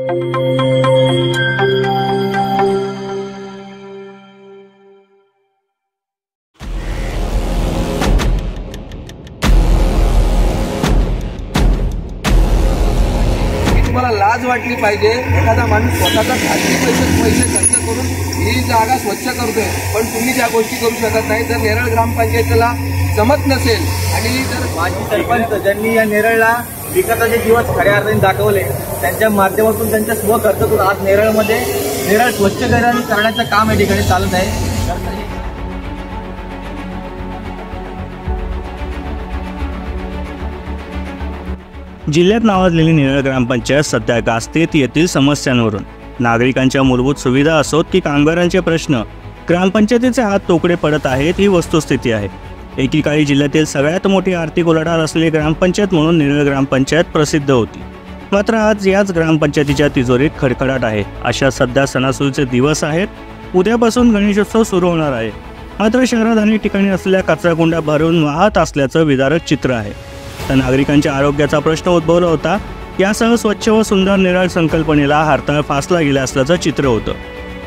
तुम्हाला लाज वाटली पाहिजे। एखादा माणूस स्वतःचा खाजगी पैसे खर्च करून ही जागा स्वच्छ करतोय, पण तुम्ही त्या गोष्टी करू शकत नाही। जर नेरळ ग्रामपंचायतीला जमत नसेल आणि जर माजी सरपंच ज्यांनी या नेरळला विकासाचे दिवस खऱ्या अर्थाने दाखवले, त्यांच्या माध्यमातून त्यांच्या स्वखर्चातून आज नेरळमध्ये नेरळ स्वच्छकरण करण्याचं काम या ठिकाणी चालत आहे। जिल्ह्यात नावाजलेली नेरळ ग्रामपंचायत सध्या गाजतेत येथील समस्यांवरून। नागरिकांच्या मूलभूत सुविधा असोत की कामगारांचे प्रश्न, ग्रामपंचायतीचे हात तोकडे पडत आहेत ही वस्तुस्थिती आहे। एकेकाळी जिल्ह्यातील सगळ्यात मोठी आर्थिक उलाढाल असलेली ग्रामपंचायत म्हणून नेरळ ग्रामपंचायत प्रसिद्ध होती। मात्र आज याच ग्रामपंचायतीच्या तिजोरीत खडखडाट आहे। अशा सध्या सणासुदीचे दिवस आहेत। उद्यापासून गणेशोत्सव सुरू होणार आहे। मात्र शहरात अनेक ठिकाणी असलेल्या कचराकुंड्या भरून वाहत असल्याचं विदारक चित्र आहे। तर नागरिकांच्या आरोग्याचा प्रश्न उद्भवला होता। यासह स्वच्छ व सुंदर नेरळ संकल्पनेला हरताळ फासला गेला असल्याचं चित्र होतं।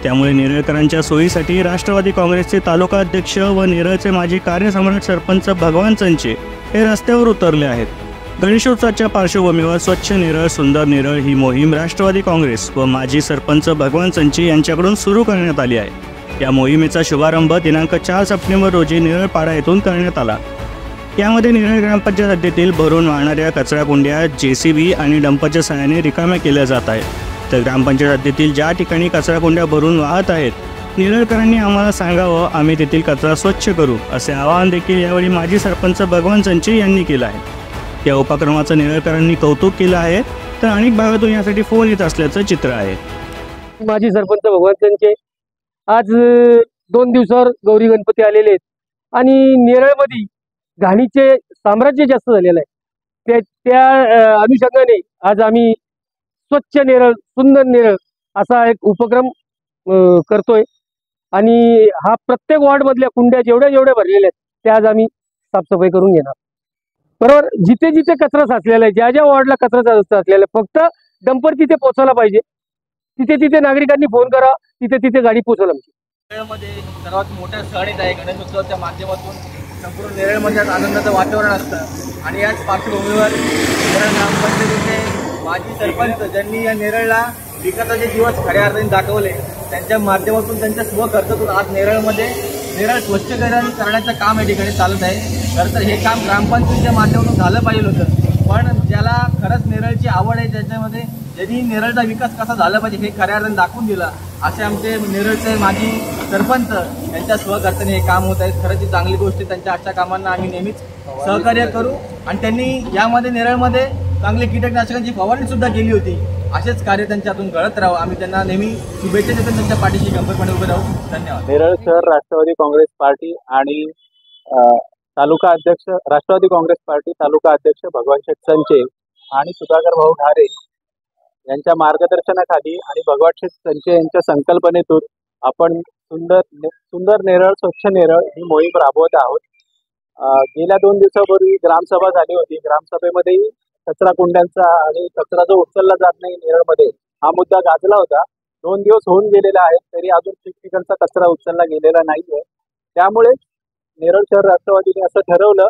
त्यामुळे नेरळकरांच्या सोयीसाठी राष्ट्रवादी काँग्रेसचे तालुका अध्यक्ष व नेरळचे माजी कार्यसम्राट सरपंच भगवान चंचे हे रस्त्यावर उतरले आहेत। गणेशोत्सवाच्या पार्श्वभूमीवर स्वच्छ नेरळ सुंदर नेरळ ही मोहीम राष्ट्रवादी काँग्रेस व माजी सरपंच भगवान चंचे यांच्याकडून सुरू करण्यात आली आहे। या मोहिमेचा शुभारंभ दिनांक 4 सप्टेंबर रोजी नेरळपाडा येथून करण्यात आला। यामध्ये नेरळ ग्रामपंचायत हद्दीतील भरून वाहणाऱ्या कचराकुंड्या JCB आणि डंपरच्या सहाय्याने रिकाम्या केल्या जात आहेत। तर ग्रामपंचायत हद्दीतील ज्या ठिकाणी कचराकुंड्या भरून वाहत आहेत, नेरळकरांनी आम्हाला सांगावं, आम्ही तेथील कचरा स्वच्छ करू, असे आवाहन देखील यावेळी माजी सरपंच भगवान चंचे यांनी केलं आहे। या उपक्रमाचं नेरळकरांनी कौतुक केलं आहे। तर अनेक भागातून यासाठी फोन येत असल्याचं चित्र आहे। माजी सरपंच भगवान चंचे आज 2 दिवसावर गौरी गणपती आलेले आहेत आणि नेरळमध्ये घाणीचे साम्राज्य जास्त झालेलं आहे। त्या अनुषंगाने आज आम्ही स्वच्छ नेरळ सुंदर नेरळ असा एक उपक्रम करतोय आणि हा प्रत्येक वॉर्डमधल्या कुंड्या जेवढ्या भरलेल्या आहेत त्या आज आम्ही साफसफाई करून घेणार। बरोबर, जिथे जिथे कचरा साचलेला आहे, ज्या वॉर्डला कचरा साचलेला आहे, फक्त डंपर तिथे पोहोचला पाहिजे। तिथे नागरिकांनी फोन करा, तिथे गाडी पोहोचेल आमची। नेरळमध्ये सर्वात मोठा सण येत आहे गणेशोत्सवाच्या माध्यमातून संपूर्ण नेरळमध्ये आनंदाचं वातावरण असतं आणि याच पार्श्वभूमीवर नेरळ ग्रामपंचायतीचे माजी सरपंच ज्यांनी या नेरळला विकासाचे दिवस खऱ्या अर्थाने दाखवले, त्यांच्या माध्यमातून त्यांच्या स्वखर्चातून आज नेरळमध्ये नेरळ स्वच्छकरण करण्याचं काम या ठिकाणी चालत आहे। तर हे काम ग्रामपंचायतीच्या माध्यमातून झालं पाहिजे होतं, पण ज्याला खरंच नेरळची आवड आहे, ज्याच्यामध्ये ज्यांनी नेरळचा विकास कसा झाला पाहिजे हे खऱ्या अर्थाने दाखवून दिला, असे आमचे नेरळचे माजी सरपंच यांच्या स्वखर्चाने हे काम होत आहे। खरंच ही चांगली गोष्ट, त्यांच्या अशा कामांना आम्ही नेहमीच सहकार्य करू आणि त्यांनी यामध्ये नेरळमध्ये चांगली कीटकनाशकांची फवारणी सुद्धा केली होती। असेच कार्य त्यांच्यातून घडत राहू, आम्ही त्यांना नेहमी शुभेच्छा देतो, त्यांच्या पाठीशी खंबीरपणे उभे राहू। धन्यवाद। नेरळ शहर राष्ट्रवादी काँग्रेस पार्टी आणि तालुका अध्यक्ष राष्ट्रवादी काँग्रेस पार्टी तालुका अध्यक्ष भगवान चंचे आणि सुधाकर भाऊ ढारे यांच्या मार्गदर्शनाखाली आणि भगवान चंचे यांच्या संकल्पनेतून आपण सुंदर नेरळ स्वच्छ नेरळ ही मोहीम राबवत आहोत। गेल्या 2 दिवसापूर्वी ग्रामसभा झाली होती। ग्रामसभेमध्ये कचरा कुंड्यांचा आणि कचरा जो उचलला जात नाही नेरळमध्ये हा मुद्दा गाजला होता। 2 दिवस होऊन गेलेले आहेत, तरी अजून ठिकठिकाणचा कचरा उचलला गेलेला नाहीये। त्यामुळे नेरळ शहर राष्ट्रवादीने असं ठरवलं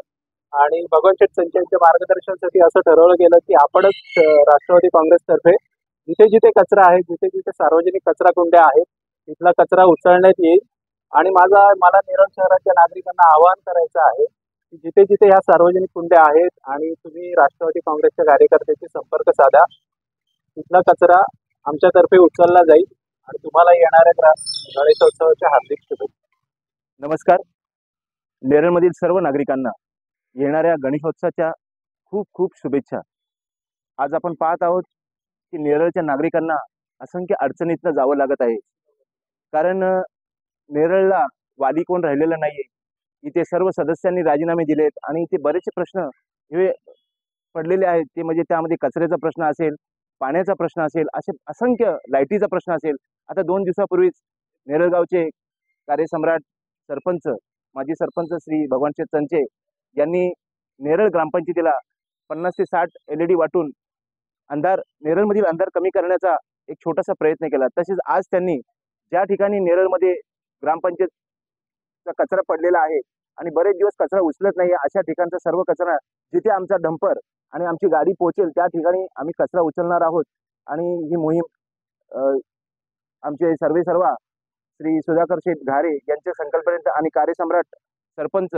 आणि भगवान चंचे यांच्या मार्गदर्शनासाठी असं ठरवलं गेलं की आपणच राष्ट्रवादी काँग्रेसतर्फे जिथे जिथे कचरा आहे, जिथे जिथे सार्वजनिक कचरा कुंड्या आहेत, तिथला कचरा उचलण्यात येईल। आणि मला नेरळ शहराच्या नागरिकांना आवाहन करायचं आहे की जिथे जिथे ह्या सार्वजनिक कुंड्या आहेत आणि तुम्ही राष्ट्रवादी काँग्रेसच्या कार्यकर्त्याशी संपर्क साधा, तिथला कचरा आमच्यातर्फे उचलला जाईल आणि तुम्हाला येणाऱ्या गणेशोत्सवाच्या हार्दिक शुभेच्छा। नमस्कार। नेरळमधील सर्व नागरिकांना येणाऱ्या गणेशोत्सवाच्या खूप खूप शुभेच्छा। आज आपण पाहत आहोत की नेरळच्या नागरिकांना असंख्य अडचणीतनं जावं लागत आहे, कारण नेरळला वाली कोण राहिलेलं नाहीये। इथे सर्व सदस्यांनी राजीनामे दिलेत आणि इथे बरेचसे प्रश्न हे पडलेले आहेत, ते म्हणजे त्यामध्ये कचऱ्याचा प्रश्न असेल, पाण्याचा प्रश्न असेल, असे असंख्य लाईटीचा प्रश्न असेल। आता 2 दिवसापूर्वीच नेरळगावचे कार्यसम्राट सरपंच माजी सरपंच श्री भगवान चंचे यांनी नेरळ ग्रामपंचायतीला 50 ते 60 LED वाटून नेरळमधील अंधार कमी करण्याचा एक छोटासा प्रयत्न केला. तसेच आज त्यांनी ज्या ठिकाणी नेरळमध्ये ग्रामपंचायतचा कचरा पडलेला आहे आणि बरेच दिवस कचरा उचलत नाही, अशा ठिकाणचा सर्व कचरा जिथे आमचा डंपर आणि आमची गाडी पोहोचेल त्या ठिकाणी आम्ही कचरा उचलणार आहोत. आणि ही मोहीम आमचे सर्वेसर्वा श्री सुधाकर शेठ घारे यांच्या संकल्पनेत आणि कार्यसम्राट सरपंच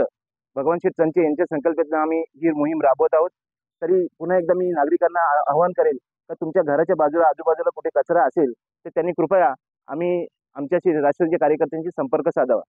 भगवान शेठ चंचे यांच्या संकल्पनेत आम्ही ही मोहीम राबवत आहोत. तरी पुन्हा एकदा मी नागरिकांना आवाहन करेल तर तुमच्या घराच्या बाजूला आजूबाजूला कुठे कचरा असेल तर त्यांनी कृपया आमच्याशी राष्ट्रवादीच्या कार्यकर्त्यांशी संपर्क साधावा.